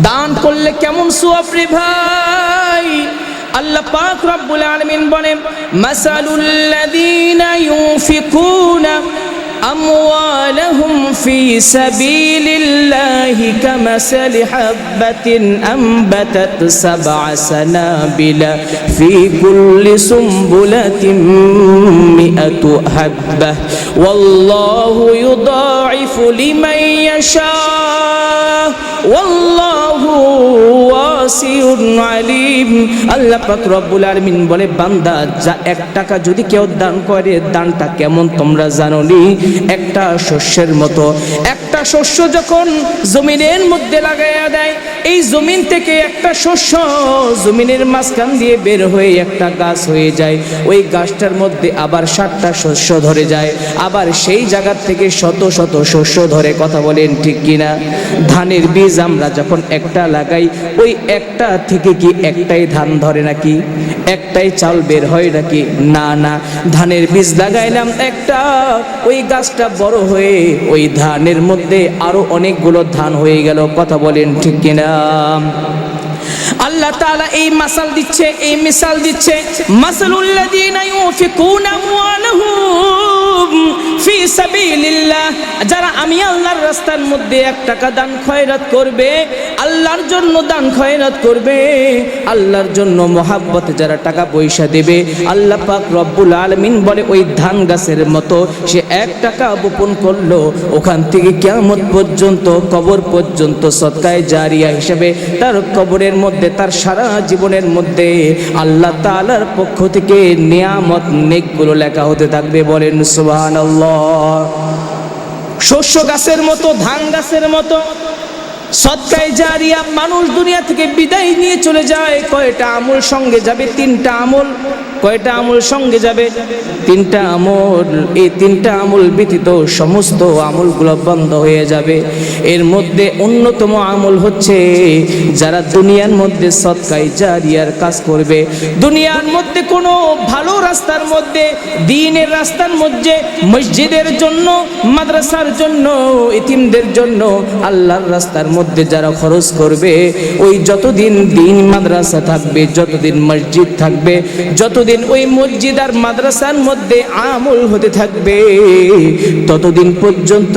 দান করলে কেমন সওয়াব রে ভাই। আল্লাহ পাক রব্বুল আলামিন বলেন, মাসালুল লাযীনা ইউনফিকুনা أموالهم في سبيل الله كمثل حبة أنبتت 7 سنابل في كل سنبلة 100 حبة والله يضاعف لمن يشاء والله واسع عليم। আল্লাহ পাক রব্বুল আলামিন বলে, বান্দা যা 1 টাকা যদি কেউ দান করে, দানটা কেমন তোমরা জানো নি? একটা শস্যের মতো। একটা শস্য যখন জমিনের মধ্যে লাগাইয়া দেয়, এই জমিন থেকে একটা শস্য জমিনের মাঝখান দিয়ে বের হয়ে একটা গাছ হয়ে যায়। ওই গাছটার মধ্যে আবার 7টা শস্য ধরে যায়, আবার সেই জায়গা থেকে শত শত শস্য ধরে। কথা বলেন ঠিক কিনা? ধানের বীজ আমরা যখন একটা লাগাই, ওই একটা থেকে কি একটাই ধান ধরে নাকি? একটাই চাল বের হয় নাকি? না না, ধানের বীজ লাগাইলাম একটা, ওই গাছটা বড় হয়ে ওই ধানের মধ্যে আরো অনেকগুলো ধান হয়ে গেল। কথা বলেন ঠিক কিনা? আল্লাহ তাআলা এই মাসাল দিচ্ছে, এই মিসাল দিচ্ছে, মাসালুল লাযীনা ইউনফিকুনা আমওয়ালাহুম ফি সাবিলিল্লাহ, যারা আমি আল্লাহর রাস্তার মধ্যে 1 টাকা দান খয়রাত করবে, আল্লাহর জন্য দান খয়রাত করবে, আল্লাহর জন্য মহাব্বতে যারা টাকা পয়সা দেবে, আল্লাহ পাক রব্বুল আলামিন বলে ওই ধান গাছের মতো সে 1 টাকা বপন করলো, ওখান থেকে কিয়ামত পর্যন্ত, কবর পর্যন্ত সদকায়ে জারিয়া হিসেবে তার কবরের মধ্যে, তার সারা জীবনের মধ্যে আল্লাহ তাআলার পক্ষ থেকে নিয়ামত নেকগুলো লেখা হতে থাকবে। বলেন সুবহানাল্লাহ। শস্য গাছের মতো, ধান গাছের মতো সদকায়ে জারিয়া। মানুষ দুনিয়া থেকে বিদায় নিয়ে চলে যায়, কয়টা আমল সঙ্গে যাবে? 3টা আমল। কয়টা আমল সঙ্গে যাবে? 3টা আমল। এই 3টা আমল ব্যতীত সমস্ত আমলগুলো বন্ধ হয়ে যাবে। এর মধ্যে অন্যতম আমল হচ্ছে, যারা দুনিয়ার মধ্যে সদকায়ে জারিয়ার কাজ করবে, দুনিয়ার মধ্যে কোনো ভালো রাস্তার মধ্যে, দ্বীনের রাস্তার মধ্যে, মসজিদের জন্য, মাদ্রাসার জন্য, এতিমদের জন্য, আল্লাহর রাস্তার মধ্যে যারা খরচ করবে, ওই যতদিন দ্বীন মাদ্রাসা থাকবে, যতদিন মসজিদ থাকবে, যতদিন ওই মসজিদ আর মাদ্রাসার মধ্যে আমল হতে থাকবে, ততদিন পর্যন্ত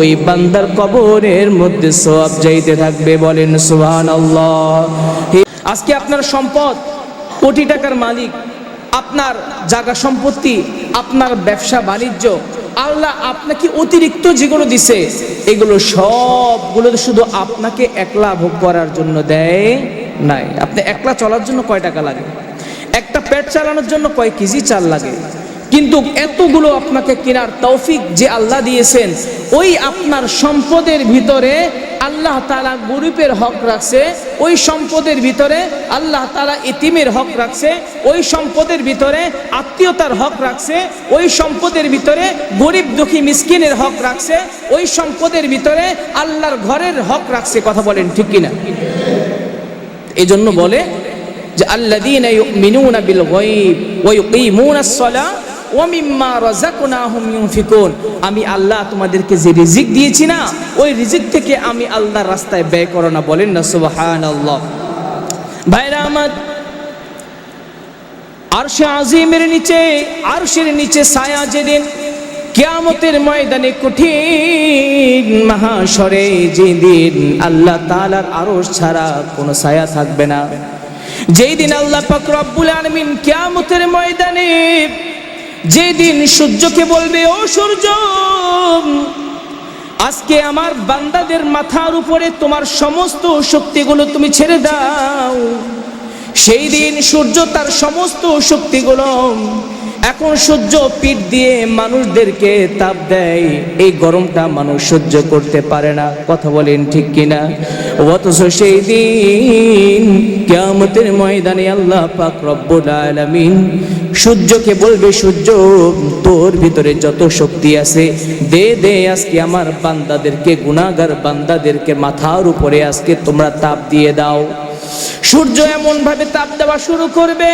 ওই বান্দার কবরের মধ্যে সওয়াব যাইতে থাকবে। বলেন সুবহানাল্লাহ। আজকে আপনার সম্পদ, কোটি টাকার মালিক, আপনার জায়গা সম্পত্তি, আপনার ব্যবসা বাণিজ্য, আল্লাহ আপনাকে অতিরিক্ত যেগুলো দিছে, এগুলো সবগুলো শুধু আপনাকে একলা ভোগ করার জন্য দেয় নাই। আপনি একলা চলার জন্য কয় টাকা লাগে? একটা পেট চালানোর জন্য কয় কেজি চাল লাগে? কিন্তু এতগুলো আপনাকে কেনার তৌফিক যে আল্লাহ দিয়েছেন, ওই আপনার সম্পদের ভিতরে আল্লাহ তাআলা গরিবের হক রাখছে, ওই সম্পদের ভিতরে আল্লাহ তাআলা এতিমের হক রাখছে, ওই সম্পদের ভিতরে আত্মীয়তার হক রাখছে, ওই সম্পদের ভিতরে গরিব দুঃখী মিসকিনের হক রাখছে, ওই সম্পদের ভিতরে আল্লাহর ঘরের হক রাখছে। কথা বলেন ঠিক কিনা? এই জন্য বলে যে আল্লাযীনা ইউমিনুনা বিল গায়ব ওয়া ইউকিমুনাস সালাহ ওয়া মিম্মা রাযাকনাহুম ইউনফিকুন। আমি আল্লাহ তোমাদেরকে যে রিজিক দিয়েছি না, ওই রিজিক থেকে আমি আল্লাহর রাস্তায় ব্যয় করো না। বলেন না সুবহানাল্লাহ। ভাইরা আমার, আরশে আজিমের নিচে, আরশের নিচে ছায়া যেদিন কিয়ামতের ময়দানে, কঠিন মাহশরে যেদিন আল্লাহ তাআলার আরশ ছাড়া কোনো ছায়া থাকবে না, যেই দিন আল্লাহ পাক রব্বুল আলামিন কিয়ামতের ময়দানে যেদিন সূর্যকে বলবে, ও সূর্য, আজকে আমার বান্দাদের মাথার উপরে তোমার সমস্ত শক্তিগুলো তুমি ছেড়ে দাও। সেই দিন সূর্য তার সমস্ত শক্তিগুলো, এখন সূর্য পিঠ দিয়ে মানুষদেরকে তাপ দেয়, এই গরমটা মানুষ সহ্য করতে পারে না। কথা বলেন ঠিক কিনা? অথচ সেই দিন কিয়ামতের ময়দানে আল্লাহ পাক রব্বুল আলামিন সূর্যকে বলবে, সূর্য, তোর ভিতরে যত শক্তি আছে দে দে, আজকে আমার বান্দাদেরকে, গুনাহগার বান্দাদেরকে মাথার উপরে আজকে তোমরা তাপ দিয়ে দাও। সূর্য এমন ভাবে তাপ দেওয়া শুরু করবে,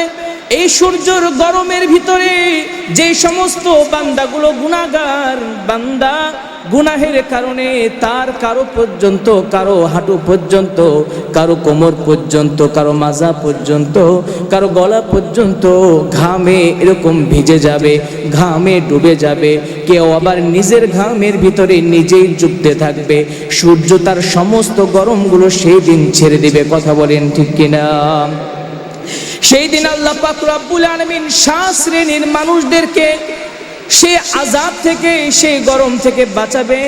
এই সূর্যের গরমের ভিতরে যে সমস্ত বান্দাগুলো গুনাহগার বান্দা, গুনাহের কারণে তার কারো পর্যন্ত, কারো হাঁটু পর্যন্ত, কারো কোমর পর্যন্ত, কারো মাজা পর্যন্ত, কারো গলা পর্যন্ত ঘামে এরকম ভিজে যাবে, ঘামে ডুবে যাবে। কেউ আবার নিজের ঘামের ভিতরে নিজেই ডুবতে থাকবে। সূর্য তার সমস্ত গরমগুলো সেই দিন ছেড়ে দিবে। কথা বলেন ঠিক কিনা? সেই দিন আল্লাহ পাক রব্বুল আলামিন সাত শ্রেণীর মানুষদেরকে সেই আযাব থেকে, সেই গরম থেকে বাঁচাবে।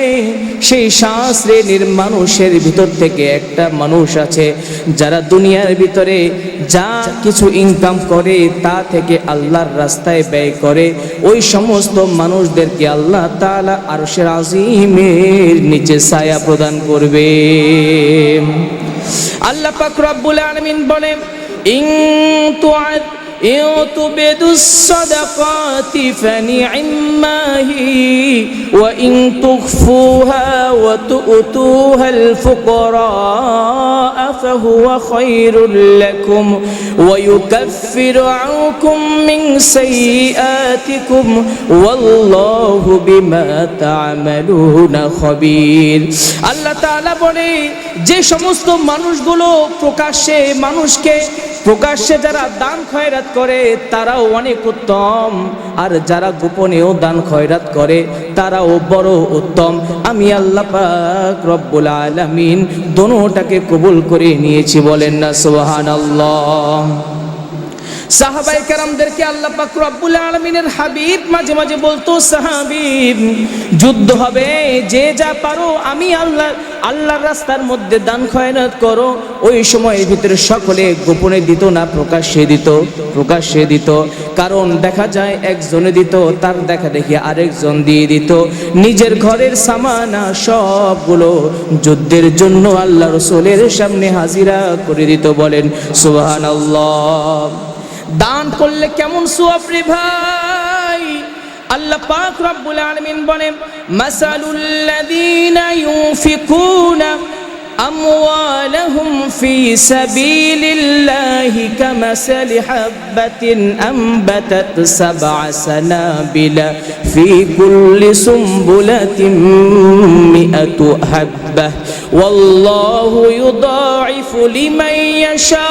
সেই সাত শ্রেণীর মানুষের ভিতর থেকে একটা মানুষ আছে যারা দুনিয়ার ভিতরে যা কিছু ইনকাম করে তা থেকে আল্লাহর রাস্তায় ব্যয় করে। ওই সমস্ত মানুষদেরকে আল্লাহ তাআলা আরশের আজিমের নিচে ছায়া প্রদান করবে। আল্লাহ পাক রব্বুল আলামিন বলেন, ইন تبدوا الصدقات فنعما هي وإن تخفوها وتؤتوها الفقراء فهو خير لكم ويكفر عنكم من سيئاتكم والله بما تعملون خبير। আল্লাহ তাআলা বলে, যে সমস্ত মানুষগুলো প্রকাশ্যে যারা দান খয়রাত করে তারাও অনেক উত্তম, আর যারা গোপনেও দান খয়রাত করে তারাও বড় উত্তম। আমি আল্লাহ পাক রব্বুল আলামিন দোনোটাকে কবুল করে নিয়েছি। বলেন না সুবহানাল্লাহ। সাহাবায়ে কেরামদেরকে আল্লাহ পাক রব্বুল আলামিনের হাবিব মাঝে মাঝে বলতো, সাহাবীব যুদ্ধ হবে, যে যা পারো আমি আল্লাহর রাস্তার মধ্যে দান খয়রাত করো। ওই সময়ের ভিতরে সকলে গোপনে দিত না, প্রকাশ্যে দিত। কারণ দেখা যায় একজনে দিত, তার দেখা দেখি আরেকজন দিয়ে দিত। নিজের ঘরের সামানা সবগুলো যুদ্ধের জন্য আল্লাহ রাসূলের সামনে হাজিরা করে দিত। বলেন সুবহানাল্লাহ। দান করলে কেমন সওয়াব রে ভাই! আল্লাহ পাক রব্বুল আলামিন বলেন, মাসালুল লাযীনা ইউনফিকুনা আমওয়ালাহুম ফি সাবিলিল্লাহি কামাসালি হাববাতিন আনবাতাত সাবআ সানাবিলা ফি কুল্লি সুমবুলাতিন মিআতু হাব্বাহ ওয়াল্লাহু ইউদাঈফু লিমান ইয়াশা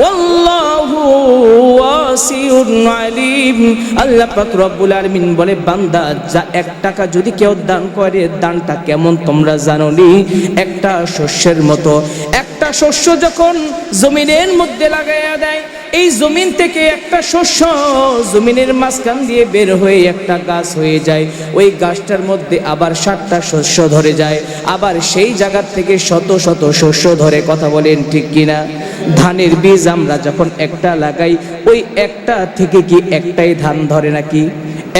ওয়াল্লাহু ওয়াসিউন আলিম। আল্লাহ পাক রব্বুল আলামিন বলে, বান্দা যা 1 টাকা যদি কেউ দান করে, দানটা কেমন তোমরা জানো নি? একটা শস্যের মতো। একটা শস্য যখন জমিনের মধ্যে লাগাইয়া দেয়, এই জমিন থেকে একটা শস্য জমিনের মাঝখান দিয়ে বের হয়ে একটা গাছ হয়ে যায়। ওই গাছটার মধ্যে আবার 7টা শস্য ধরে যায়, আবার সেই জায়গা থেকে শত শত শস্য ধরে। কথা বলেন ঠিক কিনা? ধানের বীজ আমরা যখন একটা লাগাই, ওই একটা থেকে কি একটাই ধান ধরে নাকি?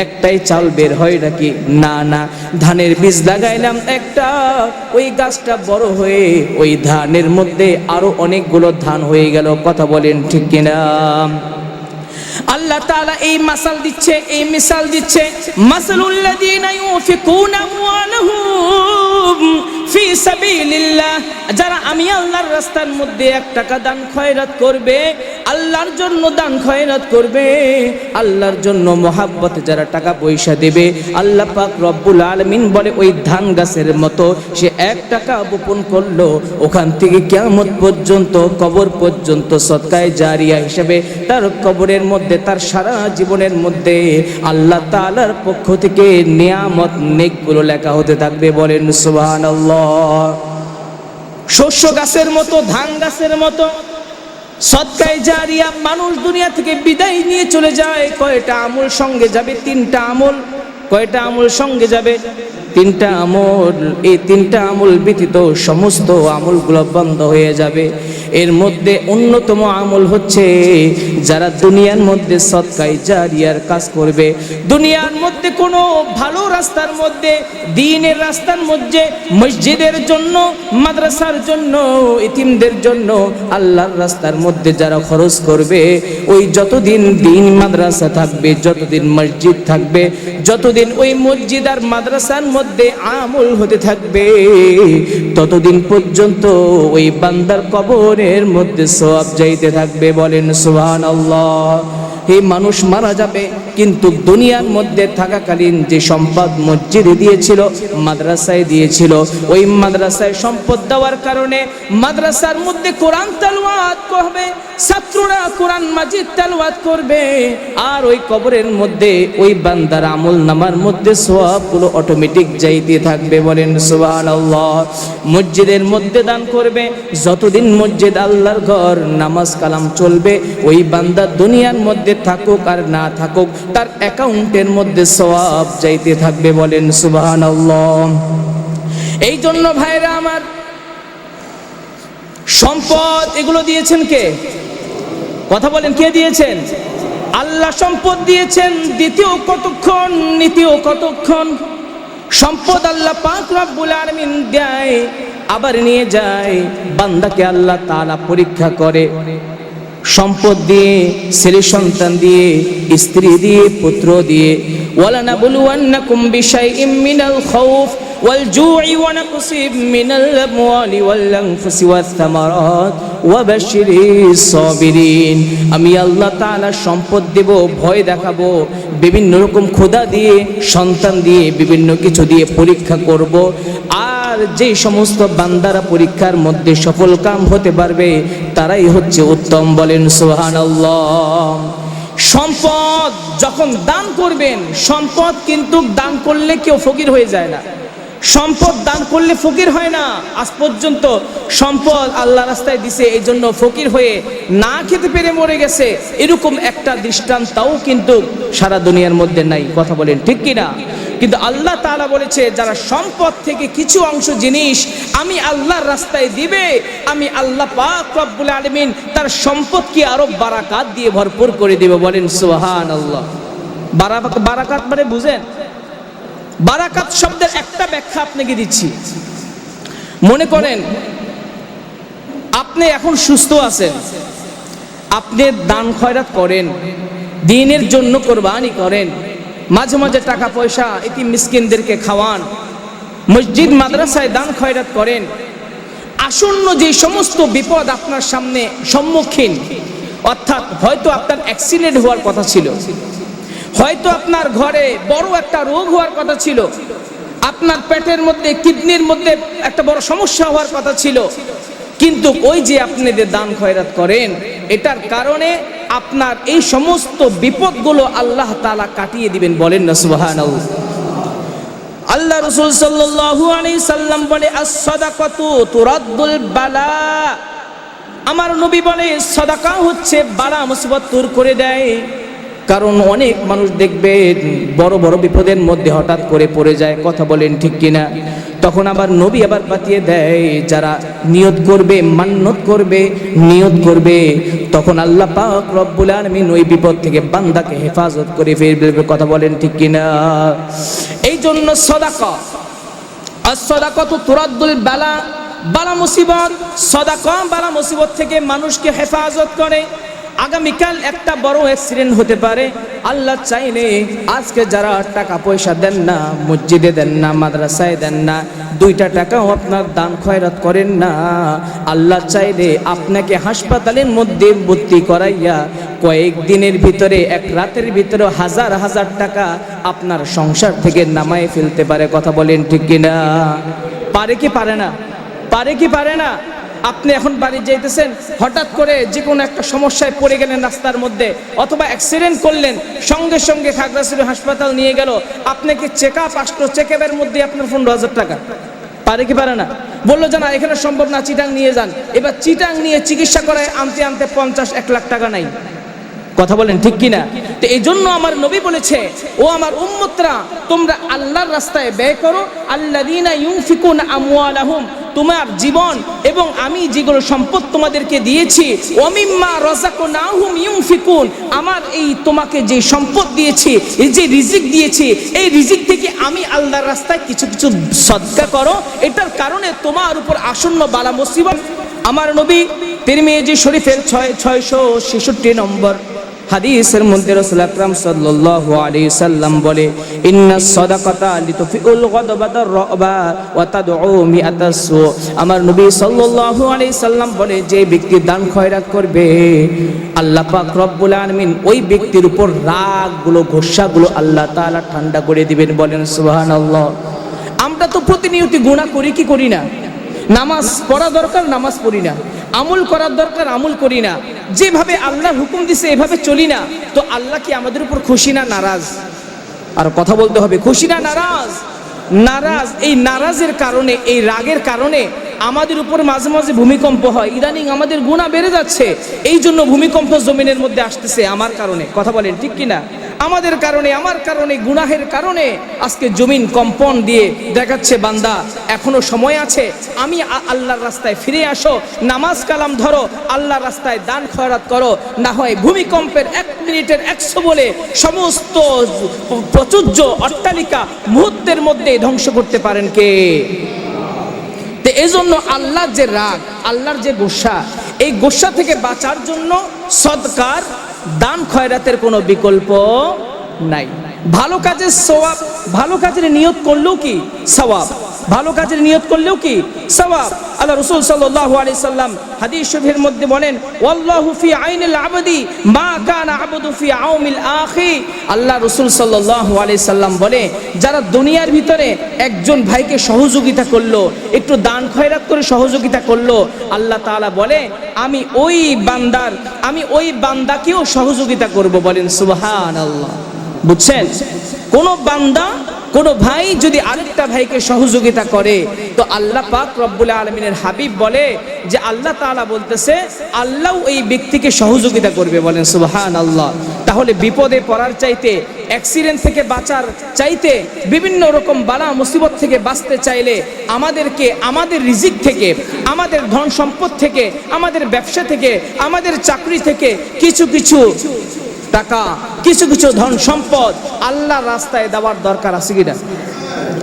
একটাই চাল বের হয় নাকি? না না, ধানের বীজ লাগাইলাম একটা, ওই গাছটা বড় হয়ে ওই ধানের মধ্যে আরো অনেকগুলো ধান হয়ে গেল। কথা বলেন ঠিক কিনা? আল্লাহ তাআলা এই মিসাল দিচ্ছে, মাসালুল লাযীনা ইউনফিকুনা আমওয়ালাহুম ফি সাবিলিল্লাহ, যারা আমি আল্লাহর রাস্তার মধ্যে 1 টাকা দান খয়রাত করবে, আল্লাহর জন্য দান খয়রাত করবে, আল্লাহর জন্য মহাব্বতে যারা টাকা পয়সা দেবে, আল্লাহ পাক রব্বুল আলামিন বলে ওই ধান গাছের মতো। সে 1 টাকা বপন করলো, ওখান থেকে কিয়ামত পর্যন্ত, কবর পর্যন্ত সদকায়ে জারিয়া হিসেবে তার কবরের মধ্যে, তার সারা জীবনের মধ্যে আল্লাহ তাআলার পক্ষ থেকে নিয়ামত নেকগুলো লেখা হতে থাকবে। বলেন সুবহানাল্লাহ। শস্য গাছের মতো, ধান গাছের মতো সদকায়ে জারিয়া। মানুষ দুনিয়া থেকে বিদায় নিয়ে চলে যায়, কয়টা আমল সঙ্গে যাবে? 3টা আমল। কয়টা আমল সঙ্গে যাবে? 3টা আমল। এই 3টা আমল ব্যতীত সমস্ত আমলগুলো বন্ধ হয়ে যাবে। এর মধ্যে অন্যতম আমল হচ্ছে যারা দুনিয়ার মধ্যে সদকায়ে জারিয়ার কাজ করবে, দুনিয়ার মধ্যে কোনো ভালো রাস্তার মধ্যে, দ্বীনের রাস্তার মধ্যে, মসজিদের জন্য, মাদ্রাসার জন্য, ইতিমদের জন্য, আল্লাহর রাস্তার মধ্যে যারা খরচ করবে, ওই যতদিন দ্বীন মাদ্রাসা থাকবে, যতদিন মসজিদ থাকবে, যতদিন ওই মসজিদ আর মাদ্রাসার মধ্যে আমল হতে থাকবে, ততদিন পর্যন্ত ওই বান্দার কবরের মধ্যে সওয়াব যাইতে থাকবে। বলেন সুবহানাল্লাহ। এই মানুষ মারা যাবে, কিন্তু দুনিয়ার মধ্যে থাকাকালীন যে সম্পদ মসজিদে দিয়েছিল, মাদ্রাসায় দিয়েছিল, ওই মাদ্রাসায় সম্পদ দেওয়ার কারণে মাদ্রাসার মধ্যে কোরআন তেলাওয়াত করবে, ছাত্ররা কোরআন মাজিদ তেলাওয়াত করবে, আর ওই কবরের মধ্যে ওই বান্দার আমল নামার মধ্যে সওয়াবগুলো অটোমেটিক যাইতে থাকবে। বলেন সুবহানাল্লাহ। মসজিদের মধ্যে দান করবে, যতদিন মসজিদ আল্লাহর ঘর, নামাজ কালাম চলবে, ওই বান্দা দুনিয়ার মধ্যে থাকুক আর না থাকুক তার অ্যাকাউন্টের মধ্যে সওয়াব যাইতে থাকবে। বলেন সুবহানাল্লাহ। এই জন্য ভাইরা আমার, সম্পদ এগুলো দিয়েছেন কে? কথা বলেন, কে দিয়েছেন? আল্লাহ সম্পদ দিয়েছেন। দ্বিতীয় কতক্ষণ, নীতিও কতক্ষণ। সম্পদ আল্লাহ পাক রব্বুল আলামিন দেয়, আবার নিয়ে যায়। বান্দাকে আল্লাহ তাআলা পরীক্ষা করে সম্পদ দিয়ে, ছেলে সন্তান দিয়ে, স্ত্রী দিয়ে, পুত্র দিয়ে। ওয়ালানাবলুওয়ান্নাকুম বিশাইইম মিনাল খাউফ ওয়াল জু'i ওয়া নাকসিম মিনাল আমওয়ালি ওয়াল আনফুসি ওয়াস সামারাত ওয়া বাশশিরিস সাবিরিন। আমি আল্লাহ তাআলা সম্পদ দেব, ভয় দেখাবো, বিভিন্ন রকম ক্ষুধা দিয়ে, সন্তান দিয়ে, বিভিন্ন কিছু দিয়ে পরীক্ষা করব। আর যে সমস্ত বান্দারা পরীক্ষার মধ্যে সফল কাম হতে পারবে তারাই হচ্ছে উত্তম। বলেন সুবহানাল্লাহ। সম্পদ যখন দান করবেন, সম্পদ কিন্তু দান করলে কেউ ফকির হয়ে যায় না। সম্পদ দান করলে ফকির হয় না। আজ পর্যন্ত সম্পদ আল্লাহ রাস্তায় দিছে, এই জন্য ফকির হয়ে না খেতে পেরে মরে গেছে, এরকম একটা দৃষ্টান্তও কিন্তু সারা দুনিয়ার মধ্যে নাই। কথা বলেন ঠিক কিনা? কিন্তু আল্লাহ তাআলা বলেছে, যারা সম্পদ থেকে কিছু অংশ জিনিস আমি আল্লাহর রাস্তায় দিবে, আমি আল্লাহ পাক রব্বুল আলামিন তার সম্পদকে আরো বারাকাত দিয়ে ভরপুর করে দেবে। বলেন সুবহানাল্লাহ। বারাকাত মানে বুঝেন? বারাকাত শব্দের একটা ব্যাখ্যা আপনাকে দিচ্ছি। মনে করেন আপনি এখন সুস্থ আছেন, আপনি দান খয়রাত করেন, দ্বীনের জন্য কোরবানি করেন, মাঝে মাঝে টাকা পয়সা এতিম মিসকিনদেরকে খাওয়ান, মসজিদ মাদ্রাসায় দান খয়রাত করেন। আসন্ন যে সমস্ত বিপদ আপনার সামনে সম্মুখীন, অর্থাৎ হয়তো আপনার অ্যাক্সিডেন্ট হওয়ার কথা ছিল, হয়তো আপনার ঘরে বড় একটা রোগ হওয়ার কথা ছিল, আপনার পেটের মধ্যে, কিডনির মধ্যে একটা বড় সমস্যা হওয়ার কথা ছিল, কিন্তু ওই যে আপনাদের দান খয়রাত করেন, এটার কারণে আপনার এই সমস্ত বিপদগুলো আল্লাহ তাআলা কাটিয়ে দিবেন। বলেন না সুবহানাল্লাহ। আল্লাহ রাসূল সাল্লাল্লাহু আলাইহি সাল্লাম বলে, আস-সাদাকাতু তুরাদ্দুল বালা। আমার নবী বলে, সাদাকা হচ্ছে বালা মুসিবত দূর করে দেয়। কারণ অনেক মানুষ দেখবেন বড় বড় বিপদের মধ্যে হঠাৎ করে পড়ে যায়। কথা বলেন ঠিক কিনা? তখন আবার নবী আবার বাতিয়ে দেয়, যারা নিয়ত করবে, মান্নত করবে, নিয়ত করবে, তখন আল্লাহ পাক রব্বুল আলামিন ওই বিপদ থেকে বান্দাকে হেফাজত করে ফেলবে। কথা বলেন ঠিক কিনা? এই জন্য সাদাকা, আস-সাদাকাতু তুরাদ্দুল বালা, বালা মুসিবত, সাদাকা বালা মুসিবত থেকে মানুষকে হেফাজত করে। আগামীকাল একটা বড় অ্যাক্সিডেন্ট হতে পারে, আল্লাহ চাইলে আজকে যারা টাকা পয়সা দেন না, মসজিদে দেন না, মাদ্রাসায় দেন না, দুইটা টাকাও আপনার দান খয়রাত করেন না, আল্লাহ চাইলে আপনাকে হাসপাতালের মধ্যে ভর্তি করাইয়া কয়েকদিনের ভিতরে, এক রাতের ভিতরে হাজার হাজার টাকা আপনার সংসার থেকে নামায় ফেলতে পারে। কথা বলেন ঠিক কিনা? পারে কি পারে না? পারে কি পারে না? আপনি এখন বাড়ি যাইতেছেন, হঠাৎ করে যে কোনো একটা সমস্যায় পড়ে গেলেন রাস্তার মধ্যে, অথবা অ্যাক্সিডেন্ট করলেন, সঙ্গে সঙ্গে খাগড়াছড়ি হাসপাতাল নিয়ে গেল, আপনাকে চেক আপ আসলো, চেক আপের মধ্যে আপনার 15,000 টাকা। পারে কি পারে না? বললো যে না, এখানে সম্ভব না, চিটাং নিয়ে যান। এবার চিটাং নিয়ে চিকিৎসা করায় আনতে আনতে 50-1 লাখ টাকা নাই। কথা বলেন ঠিক কিনা? তো এই জন্য আমার নবী বলেছে, ও আমার উম্মতরা, তোমরা আল্লাহর রাস্তায় ব্যয় করো। আল্লাযীনা ইউনফিকুনা আমওয়ালাহুম, তোমার জীবন এবং আমি যেগুলো সম্পদ তোমাদেরকে দিয়েছি, ওয়া মিম্মা রাযাকনাহুম ইউনফিকুন, আমার এই তোমাকে যে সম্পদ দিয়েছি, এই যে রিজিক দিয়েছি, এই রিজিক থেকে আমি আল্লাহর রাস্তায় কিছু কিছু সদকা করো। এটার কারণে তোমার উপর আসন্ন বালা মুসিবত। আমার নবী তিরমিজি শরীফের 666 নম্বর হাদিসের মধ্যে রাসূল আকরাম সাল্লাল্লাহু আলাইহি সাল্লাম বলে, ইন্নাস সাদাকাতা লিতুফিউল গাদাবাতার রাবা ওয়া তাদউ মিআতাস সু। আমার নবী সাল্লাল্লাহু আলাইহি সাল্লাম বলে, যে ব্যক্তি দান খয়রাত করবে আল্লাহ পাক রব্বুল আলামিন ওই ব্যক্তির উপর রাগগুলো, গোসাগুলো আল্লাহ তাআলা ঠান্ডা করে দিবেন। বলেন সুবহানাল্লাহ। আমরা তো প্রতিনিয়ত গুনাহ করি কি করি না? নামাজ পড়া দরকার, নামাজ পড়ি না। আমল করার দরকার, আমল করি না। যেভাবে আল্লাহর হুকুম দিছে এভাবে চলি না। তো আল্লাহ কি আমাদের উপর খুশি না নারাজ? আর কথা বলতে হবে, খুশি না নারাজ? নারাজ। এই নারাজের কারণে, এই রাগের কারণে আমাদের উপর মাঝে মাঝে ভূমিকম্প হয়। ইদানিং আমাদের গুনাহ বেড়ে যাচ্ছে, এই জন্য ভূমিকম্প জমিনের মধ্যে আসতেছে আমার কারণে। কথা বলেন ঠিক কিনা? আমাদের কারণে, আমার কারণে, গুনাহের কারণে আজকে জমিন কম্পন দিয়ে দেখাচ্ছে, বান্দা এখনো সময় আছে, আমি আল্লাহর রাস্তায় ফিরে আসো, নামাজ কালাম ধরো, আল্লাহর রাস্তায় দান খয়রাত করো, না হয় ভূমিকম্পের 1 মিনিটের 100 বলে সমস্ত প্রাচুর্য অট্টালিকা মুহূর্তের মধ্যে ধ্বংস করতে পারেন কে? তো এই জন্য আল্লাহর যে রাগ, আল্লাহর যে গোসা, এই গোসা থেকে বাঁচার জন্য সদকার, দান খয়রাতের কোনো বিকল্প নাই। ভালো কাজের সওয়াব, ভালো কাজের নিয়ত করলেও কি সওয়াব, ভালো কাজের নিয়ত করলেও কি সওয়াব। আল্লাহ রাসূল সাল্লাল্লাহু আলাইহি সাল্লাম হাদিস শরীফের মধ্যে বলেন, ওয়াল্লাহু ফি আইনিল আবদি মা কানা আবদু ফি আউমিল আখি। আল্লাহ রাসূল সাল্লাল্লাহু আলাইহি সাল্লাম বলে, যারা দুনিয়ার ভিতরে একজন ভাইকে সহযোগিতা করলো, একটু দান খয়রাত করে সহযোগিতা করলো, আল্লাহ তাআলা বলে আমি ওই বান্দাকেও সহযোগিতা করব। বলেন সুবহানাল্লাহ। বুঝছেন? কোন বান্দা, কোন ভাই যদি আরেকটা ভাইকে সহযোগিতা করে, তো আল্লাহ পাক রব্বুল আলামিনের হাবিব বলে যে আল্লাহ তাআলা বলতেছে আল্লাহ এই ব্যক্তিকে সহযোগিতা করবে। বলেন সুবহানাল্লাহ। তাহলে বিপদে পড়ার চাইতে, অ্যাক্সিডেন্ট থেকে বাঁচার চাইতে, বিভিন্ন রকম বালা মুসিবত থেকে বাঁচতে চাইলে আমাদেরকে আমাদের রিজিক থেকে, আমাদের ধন সম্পদ থেকে, আমাদের ব্যবসা থেকে, আমাদের চাকরি থেকে কিছু কিছু টাকা, কিছু কিছু ধন সম্পদ আল্লাহর রাস্তায় দেওয়ার দরকার আছে কিনা?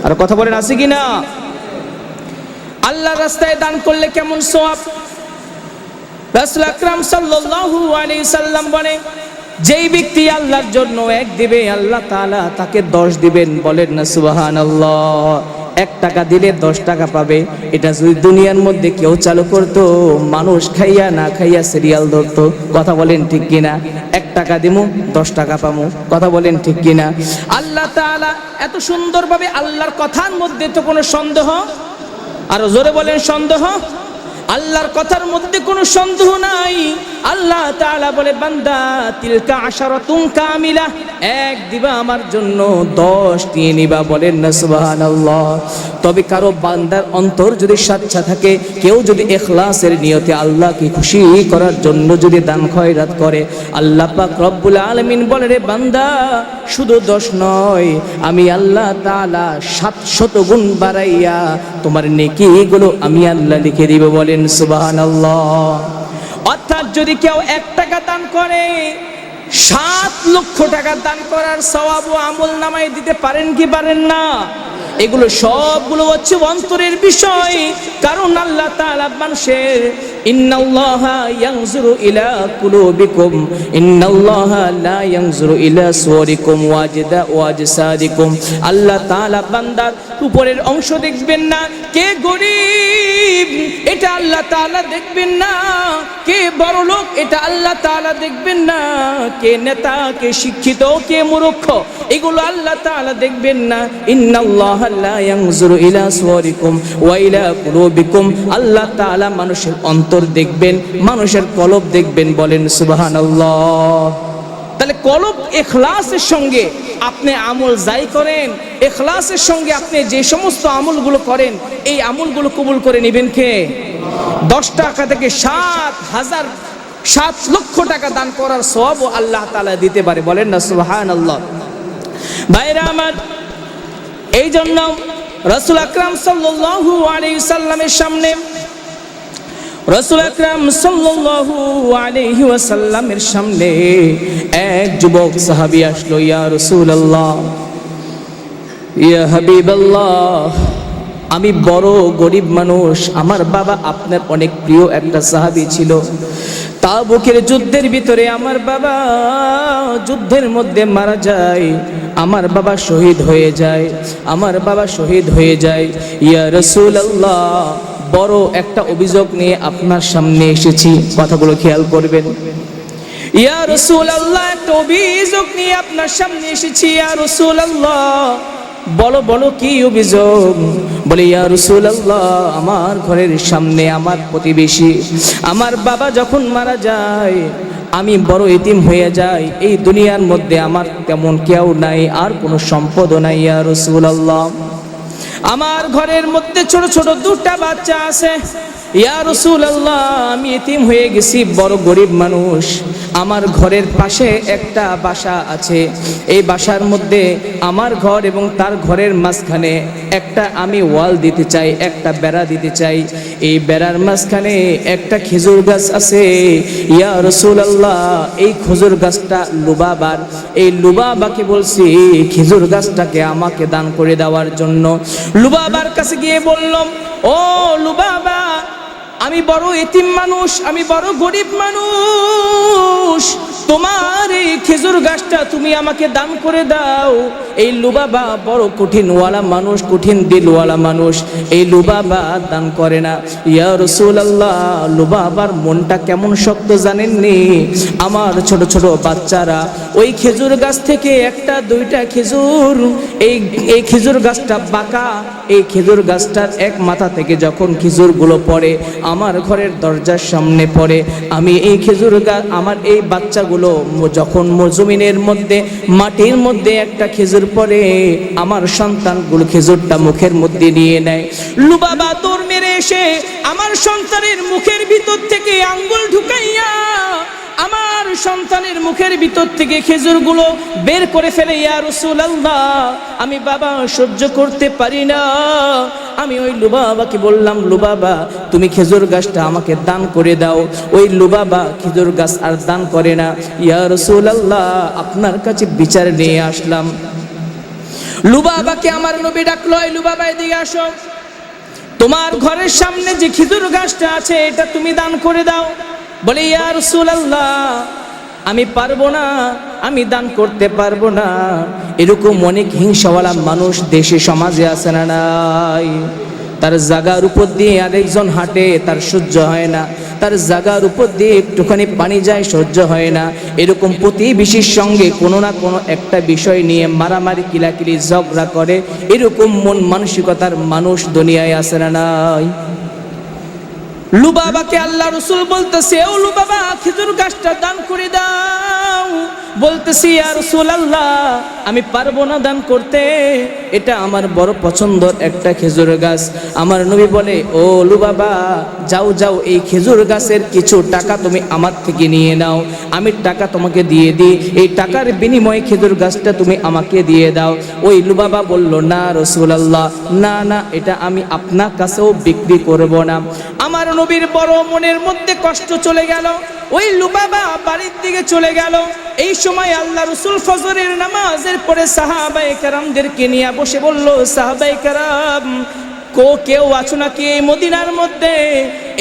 আর কথা বলেন, আছে কিনা? আল্লাহর রাস্তায় দান করলে কেমন সওয়াব? রাসূল আকরাম সাল্লাল্লাহু আলাইহি সাল্লাম বলে, যেই ব্যক্তি আল্লাহর জন্য 1 দিবে আল্লাহ তাআলা তাকে 10 দিবেন। বলেন না সুবহানাল্লাহ। 1 টাকা দিলে 10 টাকা পাবে। এটা যদি দুনিয়ার মধ্যে কেউ চালু করতো, মানুষ খাইয়া না খাইয়া সিরিয়াল ধরতো। কথা বলেন ঠিক কিনা? 1 টাকা দিমু 10 টাকা পামু। কথা বলেন ঠিক কিনা? আল্লাহ তাআলা এত সুন্দরভাবে, আল্লাহর কথার মধ্যে তো কোনো সন্দেহ, আরো জোরে বলেন সন্দেহ, আল্লাহর কথার মধ্যে কোনো সন্দেহ নাই। আল্লাহ তাআলা বলে, বান্দা তিলকা আশারাতুন কামিলা, 1 দিবা আমার জন্য, 10 দিয়ে নিবা। বলেন না সুবহানাল্লাহ। তবে কারো বান্দার অন্তর যদি সাচ্চা থাকে, কেউ যদি ইখলাসের নিয়তে আল্লাহকে খুশি করার জন্য যদি দান খয়রাত করে, আল্লাহ পাক রব্বুল আলামিন বলে, রে বান্দা শুধু 10 নয়, আমি আল্লাহ তাআলা 700 গুণ বাড়াইয়া তোমার নেকিগুলো আমি আল্লাহ লিখে দিব। বলেন সুবহানাল্লাহ। অর্থাৎ যদি কেউ 1 টাকা দান করে, 7 লক্ষ টাকা দান করার সওয়াব ও আমল নামায় দিতে পারেন কি পারেন না? এগুলো সবগুলো হচ্ছে অন্তরের বিষয়। কারণ আল্লাহ তাআলা মানুষের, ইন্নাল্লাহা ইয়ানজুরু ইলা কুলুবিকুম ইন্নাল্লাহা লা ইয়ানজুরু ইলা সুওয়ারিকুম ওয়া আজসাদিকুম। আল্লাহ তাআলা বান্দার উপরের অংশ দেখবেন না, কে গরীব এটা আল্লাহ তাআলা দেখবেন না, কে বড় লোক এটা আল্লাহ তাআলা দেখবেন না, কে নেতা, কে শিক্ষিত, কে মূর্খ, এগুলো আল্লাহ তাআলা দেখবেন না। ইন্নাল্লাহা লা ইয়ানজুরু ইলা সুওয়ারিকুম ওয়া ইলা কুলুবিকুম। আল্লাহ তাআলা মানুষের অন্তর দেখবেন, মানুষের কলব দেখবেন। বলেন সুবহানাল্লাহ। তাহলে কলব ইখলাসের সঙ্গে আপনি আমল যাই করেন, ইখলাসের সঙ্গে আপনি যে সমস্ত আমলগুলো করেন, এই আমলগুলো কবুল করে নেবেন কে? 10 টাকা থেকে 7 লক্ষ টাকা দান করার সওয়াবও আল্লাহ তাআলা দিতে পারে। বলেন না সুবহানাল্লাহ। ভাইরা আমার, এই জন্য রাসূল আকরাম সাল্লাল্লাহু আলাইহি সাল্লামের সামনে, রাসূল আকরাম সাল্লাল্লাহু আলাইহি ওয়াসাল্লামের সামনে এক যুবক সাহাবী আসলো, ইয়া রাসূলুল্লাহ, ইয়া হাবিবাল্লাহ, আমি বড় গরিব মানুষ, আমার বাবা আপনার অনেক প্রিয় একটা সাহাবী ছিল। তাবুকের যুদ্ধের ভিতরে আমার বাবা যুদ্ধের মধ্যে মারা যায়, আমার বাবা শহীদ হয়ে যায়, আমার বাবা শহীদ হয়ে যায়। ইয়া রাসূলুল্লাহ, বড় একটা অভিযোগ নিয়ে আপনার সামনে এসেছি, কথাগুলো খেয়াল করবেন। ইয়া রাসূলুল্লাহ, একটা অভিযোগ নিয়ে আপনার সামনে এসেছি। ইয়া রাসূলুল্লাহ, বলো বলো কি অভিযোগ? বলে ইয়া রাসূলুল্লাহ, আমার ঘরের সামনে আমার প্রতিবেশী, আমার বাবা যখন মারা যায় আমি বড় এতিম হয়ে যাই, এই দুনিয়ার মধ্যে আমার তেমন কেউ নাই, আর কোনো সম্পদও নাই। ইয়া রাসূলুল্লাহ, আমার ঘরের মধ্যে ছোট ছোট দুটা বাচ্চা আছে। ইয়া রাসূলুল্লাহ, আমি এতিম হয়ে গেছি, বড় গরিব মানুষ। আমার ঘরের পাশে একটা বাসা আছে, এই বাসার মধ্যে আমার ঘর এবং তার ঘরের মাঝখানে একটা আমি ওয়াল দিতে চাই, একটা বেড়া দিতে চাই। এই বেড়ার মাঝখানে একটা খেজুর গাছ আছে। ইয়া রাসূলুল্লাহ, এই খেজুর গাছটা লুবাবার, এই লুবাবাকে বলছি খেজুর গাছটাকে আমাকে দান করে দেওয়ার জন্য। লুবাবার কাছে গিয়ে বললাম, ও লুবাবা, আমি বড় এতিম মানুষ, আমি বড় গরিব মানুষ, তোমার এই খেজুর গাছটা তুমি আমাকে দান করে দাও। এই লুবাবা বড় কঠিনওয়ালা মানুষ, কঠিন দিলওয়ালা মানুষ, এই লুবাবা দান করে না। ইয়া রাসূলুল্লাহ, লুবাবার মনটা কেমন শক্ত জানেননি? আমার ছোট ছোট বাচ্চারা ওই খেজুর গাছ থেকে একটা দুইটা খেজুর, এই খেজুর গাছটা বাঁকা, এই খেজুর গাছটার এক মাথা থেকে যখন খেজুরগুলো পড়ে আমার ঘরের দরজার সামনে পড়ে, আমি এই খেজুর গাছ, আমার এই বাচ্চাগুলো যখন জমিনের মধ্যে মাটির মধ্যে একটা খেজুর পড়ে, আমার সন্তানগুলো খেজুরটা মুখের মধ্যে নিয়ে নেয়। লুবাবা তোর মেরে এসে আমার সন্তানের মুখের ভিতর থেকে আঙ্গুল ঢুকাইয়া আমার সন্তানের মুখের ভিতর থেকে খেজুরগুলো বের করে ফেলে। ইয়া রাসূলুল্লাহ, আমি বাবা সহ্য করতে পারি না। আমি ওই লুবাবাকে বললাম, লুবাবা তুমি খেজুর গাছটা আমাকে দান করে দাও। ওই লুবাবা খেজুর গাছ আর দান করে না। ইয়া রাসূলুল্লাহ, আপনার কাছে বিচার নিয়ে আসলাম। লুবাবাকে আমার নবী ডাকলো, এই লুবাবা এদিকে আসো, তোমার ঘরের সামনে যে খেজুর গাছটা আছে এটা তুমি দান করে দাও। বলে ইয়া রাসূলুল্লাহ, আমি পারবো না, আমি দান করতে পারবো না। এরকম অনেক হিংসাওয়ালা মানুষ দেশে সমাজে আছে না নাই? তার জায়গার উপর দিয়ে আরেকজন হাঁটে, তার সহ্য হয় না। তার জায়গার উপর দিয়ে একটুখানি পানি যায়, সহ্য হয় না। এরকম প্রতিবেশীর সঙ্গে কোনো না কোনো একটা বিষয় নিয়ে মারামারি কিলাকিলি ঝগড়া করে, এরকম মন মানসিকতার মানুষ দুনিয়ায় আছে না নাই? লুবাবাকে আল্লাহ রাসূল বলতেছে, ও লুবাবা খেজুর গাছটা দান করে দাও। বলতেছি ইয়া রাসূলুল্লাহ, আমি পারবো না দান করতে, এটা আমার বড় পছন্দের একটা খেজুর গাছ। আমার নবী বলে, ও লুবাবা যাও যাও, এই খেজুর গাছের কিছু টাকা তুমি আমার থেকে নিয়ে নাও, আমি টাকা তোমাকে দিয়ে দিই, এই টাকার বিনিময়ে খেজুর গাছটা তুমি আমাকে দিয়ে দাও। ওই লুবাবা বলল, না রাসূলুল্লাহ, না না, এটা আমি আপনার কাছেও বিক্রি করব না। আমার নবীর বড় মনের মধ্যে কষ্ট চলে গেল। ওই লুবাবা বাড়ির দিকে চলে গেল। এই সময় আল্লাহ রাসূল ফজরের নামাজের পরে সাহাবায়ে কেরামদেরকে নিয়ে বসে বলল, সাহাবায়ে কেরাম, কেউ আছো নাকি এই মদিনার মধ্যে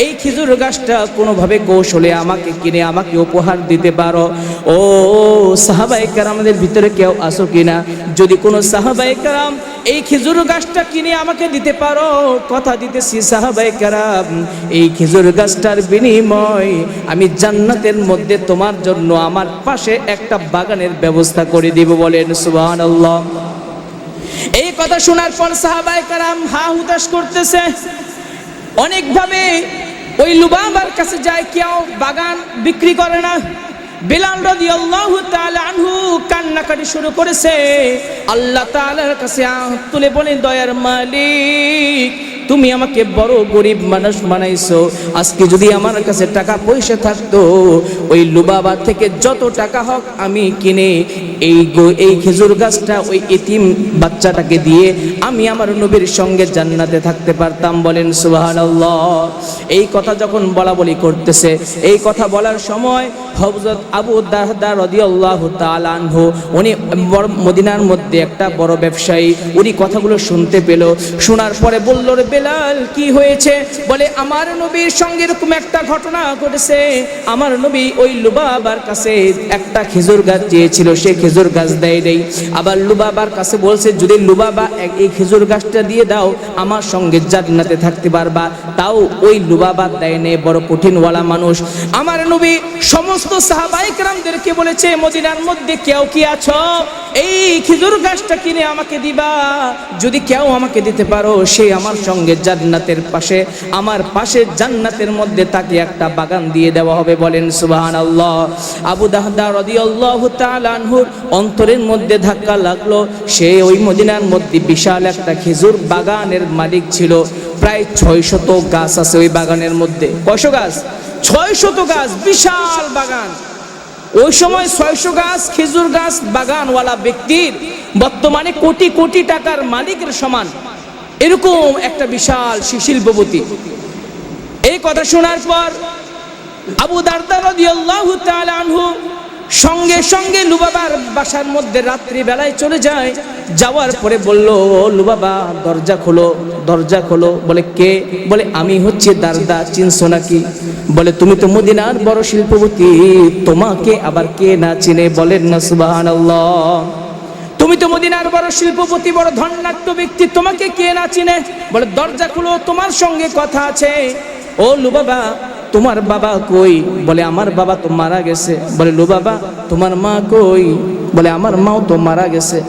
এই খেজুর গাছটা কোনোভাবে কৌশলে আমাকে কিনে আমাকে উপহার দিতে পারো? ও সাহাবায়ে কেরামদের ভিতরে কেউ আছো কিনা? যদি কোনো সাহাবায়ে কেরাম এই খেজুর গাছটা কিনে আমাকে দিতে পারো, কথা দিতেছি সাহাবায়ে কেরাম, এই খেজুর গাছটার বিনিময় আমি জান্নাতের মধ্যে তোমার জন্য আমার পাশে একটা বাগানের ব্যবস্থা করে দিব। বলেন সুবহানাল্লাহ। এই কথা শোনার পর সাহাবায়ে কেরাম হা হুতাশ করতেছে। অনেকভাবে ওই লুবাবার কাছে যায়, কেউ বাগান বিক্রি করে না। বিলাল রাদিয়াল্লাহু তাআলা আনহু কান্নাকাটি শুরু করেছে, আল্লাহ তাআলার কাছে তুলে বলেন, দয়ার মালিক তুমি আমাকে বড় গরিব মানুষ বানাইছো, আজকে যদি আমার কাছে টাকা পয়সা থাকতো ওই লুবাবা থেকে যত টাকা হোক আমি কিনে এই খেজুর গাছটা ওই এতিম বাচ্চাটাকে দিয়ে আমি আমার নবীর সঙ্গে জান্নাতে থাকতে পারতাম। বলেন সুবহানাল্লাহ। এই কথা যখন বলা বলি করতেছে, এই কথা বলার সময় হযরত আবু দারদা রাদিয়াল্লাহু তাআলা আনহু, উনি মদিনার মধ্যে একটা বড় ব্যবসায়ী, উনি কথাগুলো শুনতে পেল। শোনার পরে বলল, রে বেলাল কি হয়েছে? বলে আমার নবীর সঙ্গে এরকম একটা ঘটনা ঘটেছে। আমার নবী ওই লুবাবার কাছে একটা খেজুর গাছ চেয়েছিল, সে খেজুর গাছ দেয় নেই। আবার লুবাবার কাছে বলছে যদি লুবাবা এই খেজুর গাছটা দিয়ে দাও আমার সঙ্গে জান্নাতে থাকতে পারবা, তাও ওই লুবাবা দেয় নেই, বড় কঠিনওয়ালা মানুষ। আমার নবী সমস্ত সাহাবায়ে কেরামদেরকে বলেছে মদিনার মধ্যে কেউ কি আছো এই খেজুর গাছটা কিনে আমাকে দিবা, যদি কেউ আমাকে দিতে পারো সে আমার সঙ্গে জান্নাতের পাশে, আমার পাশে জান্নাতের মধ্যে তাকে একটা বাগান দিয়ে দেওয়া হবে। বলেন সুবহানাল্লাহ। আবু দারদা রাদিয়াল্লাহু তাআলা আনহুর অন্তরের মধ্যে ধাক্কা লাগলো। সে ওই মদিনার মধ্যে বিশাল একটা খেজুর বাগানের মালিক ছিল। প্রায় 600 গাছ আছে ওই বাগানের মধ্যে। কয়শো গাছ? 600 গাছ, বিশাল বাগান। ওই সময় 600 গাছ খেজুর গাছ বাগানওয়ালা ব্যক্তির বর্তমানে কোটি কোটি টাকার মালিকের সমান এরকম একটা বিশাল শিল্পপতি। এই কথা শোনার পর আবু দারদা রাদিয়াল্লাহু তাআলা আনহু সঙ্গে সঙ্গে লুবাবার বাসার মধ্যে রাত্রি বেলায় চলে যায়। যাওয়ার পরে বলল, লুবাবা দরজা খোলো, দরজা খোলো। বলে কে? বলে আমি হচ্ছে দারদা, চিনছো নাকি? বলে তুমি তো মদিনার বড় শিল্পপতি, তোমাকে আবার কে না চিনে? বলেন না সুবহানাল্লাহ। তুমি তো মদিনার বড় শিল্পপতি, বড় ধনাঢ্য ব্যক্তি, তোমাকে কে না চিনে? বলে দরজা খুলো, তোমার সঙ্গে কথা আছে। ও লুবাবা তোমার বাবা কই? বলে আমার বাবা তো মারা গেছে। বলে লুবাবা তোমার মা কই? বলে আমার মাও তো মারা গেছে।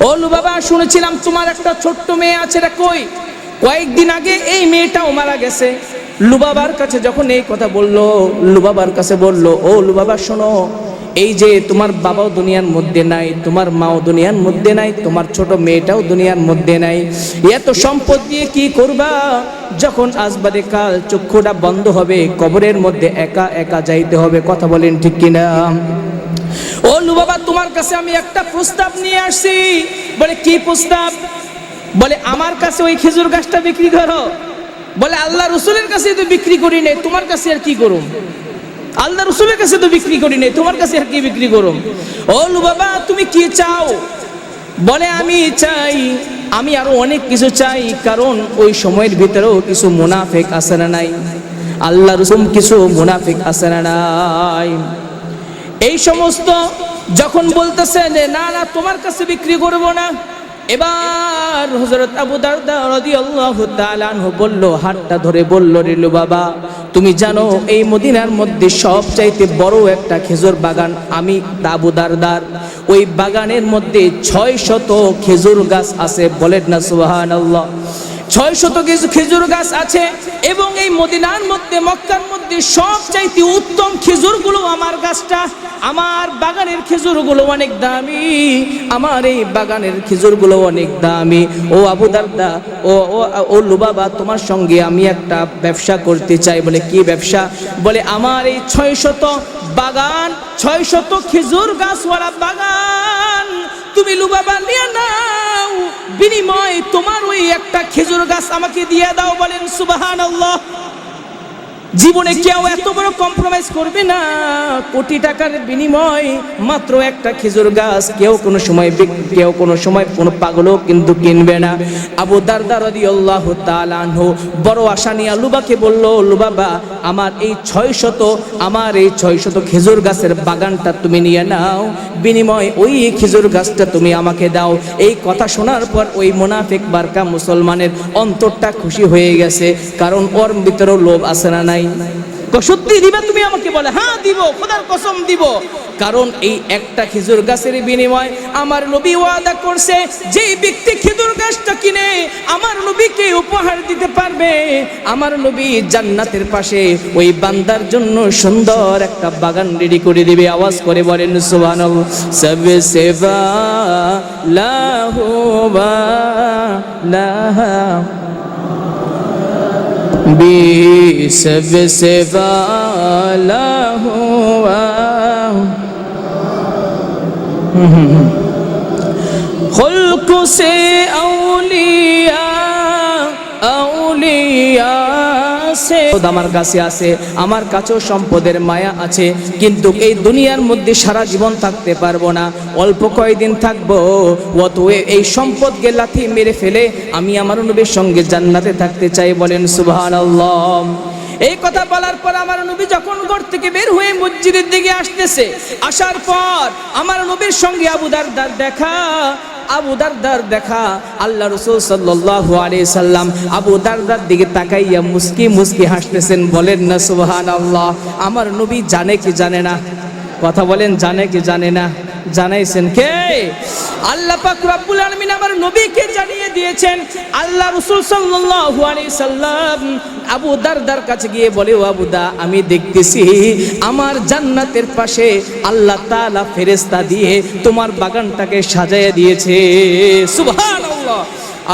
ও লুবাবা শুনেছিলাম তোমার একটা ছোট্ট মেয়ে আছে, রে কই? কয়েকদিন আগে এই মেয়েটাও মারা গেছে। লুবাবার কাছে যখন এই কথা বললো, লুবাবার কাছে বললো, ও লুবাবা শোনো, এই যে তোমার বাবাও দুনিয়ার মধ্যে নাই, তোমার মাও দুনিয়ার মধ্যে নাই, তোমার ছোট মেয়েটাও দুনিয়ার মধ্যে নাই, এত সম্পদ দিয়ে কি করবা? যখন আসবাদে কাল চক্ষুটা বন্ধ হবে কবরের মধ্যে একা একা যাইতে হবে। কথা বলেন ঠিক কিনা? ও লুবাবা তোমার কাছে আমি একটা প্রস্তাব নিয়ে আসছি। বলে কি প্রস্তাব? বলে আমার কাছে ওই খেজুর গাছটা বিক্রি করো। বলে আল্লাহ রসুলের কাছে তো বিক্রি করি নাই, তোমার কাছে আর কি করুম? আল্লাহ রসুলের কাছে তো বিক্রি করি নাই, তোমার কাছে আর কি বিক্রি করুম? ও লুবাবা তুমি কি চাও? বলে আমি চাই, আমি আরো অনেক কিছু চাই, কারণ ওই সময়ের ভিতরেও কিছু মুনাফিক আছে না নাই? আল্লাহ রসুল কিছু মুনাফিক আছে না নাই? এই সমস্ত যখন বলতেছে যে না না তোমার কাছে বিক্রি করব না, এবার হযরত আবু দারদা রাদিয়াল্লাহু তাআলা আনহু বলল, হাতটা ধরে বলল, রে লুবাবা তুমি জানো এই মদিনার মধ্যে সবচাইতে বড় একটা খেজুর বাগান আমি আবু দারদার, ওই বাগানের মধ্যে 600 খেজুর গাছ আছে। বলেন না সুবহানাল্লাহ। 600 খেজুর গাছ আছে এবং এই মদিনার মধ্যে মক্কার মধ্যে সবচাইতে উত্তম খেজুরগুলো আমার গাছটা, আমার বাগানের খেজুরগুলো অনেক দামি, আমার এই বাগানের খেজুরগুলো অনেক দামি। ও আবু দারদা, ও লুবাবা তোমার সঙ্গে আমি একটা ব্যবসা করতে চাই। বলে কি ব্যবসা? বলে আমার এই 600 বাগান, 600 খেজুর গাছওয়ালা বাগান তুমি লুবাবা নিয়ে নাও, বিনিময় তোমার ওই একটা খেজুর গাছ আমাকে দিয়ে দাও। বলেন সুবহানাল্লাহ। জীবনে কেউ এত বড় কম্প্রোমাইজ করবে না। কোটি টাকার বিনিময় মাত্র একটা খেজুর গাছ কেউ কোনো সময় কোনো পাগলও কিন্তু কিনবে না। আবু দারদা রাদিয়াল্লাহু তাআলা আনহু বড় আশা নিয়ে লুবাকে বলল, লুবাবা আমার এই 600 খেজুর গাছের বাগানটা তুমি নিয়ে নাও, বিনিময় ওই খেজুর গাছটা তুমি আমাকে দাও। এই কথা শোনার পর ওই মুনাফিক বারকা মুসলমানের অন্তরটা খুশি হয়ে গেছে, কারণ ওর ভিতরেও লোভ আছে না নাই? সত্যি দিবে তুমি আমাকে? বলে হ্যাঁ দিব, খোদার কসম দিব, কারণ এই একটা খেজুর গাছের বিনিময় আমার নবী ওয়াদা করছে যে ব্যক্তি খেজুর গাছটা কিনে আমার নবীকে উপহার দিতে পারবে, আমার নবী জান্নাতের পাশে ওই বান্দার জন্য সুন্দর একটা বাগান রেডি করে দিবে। আওয়াজ করে বলেন সুবহানাল্লাহ। সবসে লাহু বা লাহা भी सबसे वाला हुआ खुल्क से औलिया औलिया से আমার কাছে আছে, আমার কাছেও সম্পদের মায়া আছে, কিন্তু এই দুনিয়ার মধ্যে সারা জীবন থাকতে পারবো না, অল্প কয়েকদিন থাকবো। অতএব এই সম্পদকে লাথি মেরে ফেলে আমি আমার নবীর সঙ্গে জান্নাতে থাকতে চাই। বলেন সুবহানাল্লাহ। এই কথা বলার পর আমার নবী যখন ঘর থেকে বের হয়ে মসজিদের দিকে আসতেছে, আসার পর আমার নবীর সঙ্গে আবু দারদার দেখা। আবু দারদার দেখা, আল্লাহ রাসূল সাল্লাল্লাহু আলাইহি সাল্লাম আবু দারদার দিকে তাকাইয়া মুস্কি মুস্কি হাসতেছেন। বলেন না সুবহানাল্লাহ। আমার নবী জানে কি জানে না? কথা বলেন, জানে কি জানে না? জানাইছেন কে? আল্লাহ পাক রব্বুল আলামিন আমার নবীকে জানিয়ে দিয়েছেন। আল্লাহ রাসূল সাল্লাল্লাহু আলাইহি সাল্লাম আবু দারদার কাছে গিয়ে বলে, ও আবু দা, আমি দেখতেছি আমার জান্নাতের পাশে আল্লাহ তাআলা ফেরেশতা দিয়ে তোমার বাগানটাকে সাজায় দিয়েছে। সুবহানাল্লাহ।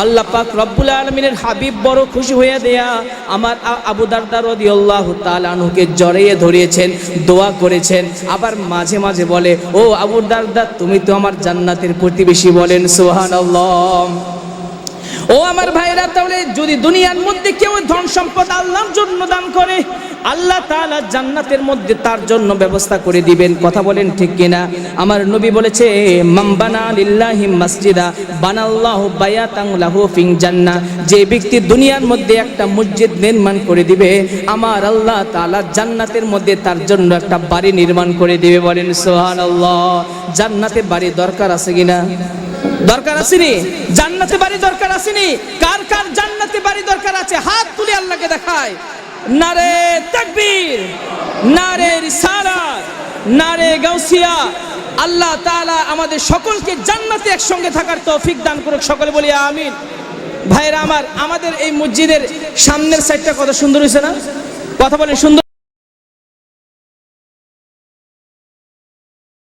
আল্লাহ পাক রব্বুল আলামিনের হাবিব বড় খুশি হয়ে দেয়া আমার আবু দারদা রাদিয়াল্লাহু তাআলা আনহুকে জড়িয়ে ধরেছেন, দোয়া করেছেন। আবার মাঝে মাঝে বলে, ও আবু দারদা, তুমি তো আমার জান্নাতের প্রতিবেশী। বলেন সুবহানাল্লাহ। ও আমার ভাইরা, তাহলে যদি দুনিয়ার মধ্যে কেউ ধন সম্পদ আল্লাহর জন্য দান করে, আল্লাহ তাআলা জান্নাতের মধ্যে তার জন্য ব্যবস্থা করে দিবেন। কথা বলেন ঠিক কিনা? আমার নবী বলেছে, মান বানা লিল্লাহি মাসজিদা বানাল্লাহু বায়াতান লাহু ফিল জান্নাহ। যে ব্যক্তি দুনিয়ার মধ্যে একটা মসজিদ নির্মাণ করে দিবে, আমার আল্লাহ তাআলা জান্নাতের মধ্যে তার জন্য একটা বাড়ি নির্মাণ করে দিবে। বলেন সুবহানাল্লাহ। জান্নাতে বাড়ি দরকার আছে কিনা? দরকার আসেনি? জান্নাতে বাড়ি দরকার আসেনি? কার কার জান্নাতে বাড়ি দরকার আছে? হাত তুলে আল্লাহকে দেখায়। নারে তাকবীর, নারে রিসালাত, নারে গাউসিয়া। আল্লাহ তাআলা আমাদের সকলকে জান্নাতে একসঙ্গে থাকার তৌফিক দান করুক। সকলে বলি আমিন। ভাইরা আমার, আমাদের এই মসজিদের সামনের সাইডটা কত সুন্দর হয়েছে না? কথা বলেন, সুন্দর।